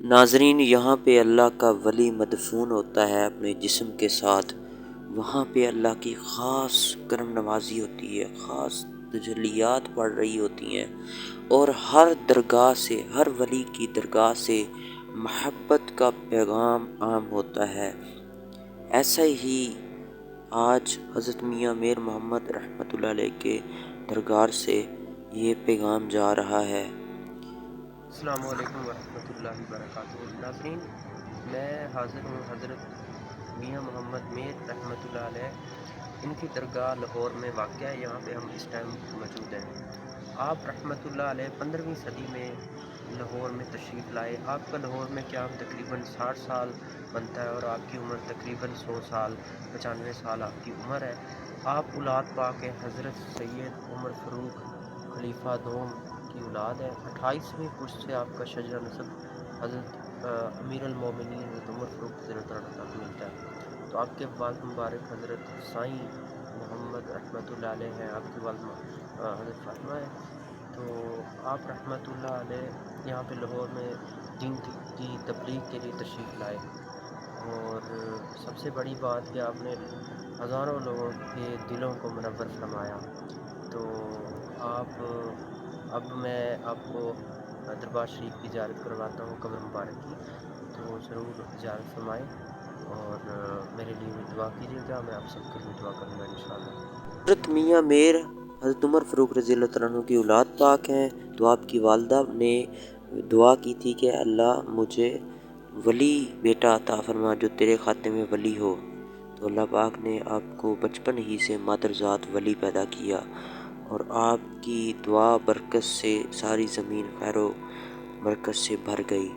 ناظرین، یہاں پہ اللہ کا ولی مدفون ہوتا ہے اپنے جسم کے ساتھ، وہاں پہ اللہ کی خاص کرم نوازی ہوتی ہے، خاص تجلیات پڑ رہی ہوتی ہیں، اور ہر درگاہ سے، ہر ولی کی درگاہ سے محبت کا پیغام عام ہوتا ہے۔ ایسا ہی آج حضرت میاں میر محمد رحمۃ اللہ علیہ کے درگاہ سے یہ پیغام جا رہا ہے۔ السلام علیکم ورحمۃ اللہ وبرکاتہ۔ ناظرین، میں حاضر ہوں حضرت میاں محمد میر رحمۃ اللہ علیہ، ان کی درگاہ لاہور میں واقع ہے، یہاں پہ ہم اس ٹائم موجود ہیں۔ آپ رحمۃ اللہ علیہ 15ویں صدی میں لاہور میں تشریف لائے۔ آپ کا لاہور میں قیام تقریباً 60 سال بنتا ہے، اور آپ کی عمر تقریباً 100 سال 95 سال آپ کی عمر ہے۔ آپ اولاد پاک ہیں، حضرت سید عمر فاروق خلیفہ دوم کی اولاد ہے۔ 28ویں پشت سے آپ کا شجرہ نسب حضرت امیر المومنین حضرت عمر فاروق رضی اللہ عنہ تک ملتا ہے۔ تو آپ کے والد مبارک حضرت سائیں محمد رحمۃ اللہ علیہ ہیں، آپ کی والدہ حضرت فاطمہ ہے۔ تو آپ رحمۃ اللہ علیہ یہاں پہ لاہور میں دین کی تبلیغ کے لیے تشریف لائے، اور سب سے بڑی بات کہ آپ نے ہزاروں لوگوں کے دلوں کو منور فرمایا۔ تو اب میں آپ کو دربار شریف کی زیارت کرواتا ہوں، قبر مبارک کی، تو ضرور زیارت فرمائیں، اور میرے لیے بھی دعا کیجیے گا، میں آپ سب کے لیے دعا کروں گا انشاءاللہ۔ حضرت میاں میر حضرت عمر فاروق رضی اللہ عنہ کی اولاد پاک ہیں، تو آپ کی والدہ نے دعا کی تھی کہ اللہ مجھے ولی بیٹا عطا فرما جو تیرے خاتے میں ولی ہو، تو اللہ پاک نے آپ کو بچپن ہی سے مادرزاد ولی پیدا کیا، اور آپ کی دعا برکت سے ساری زمین خیر و برکت سے بھر گئی۔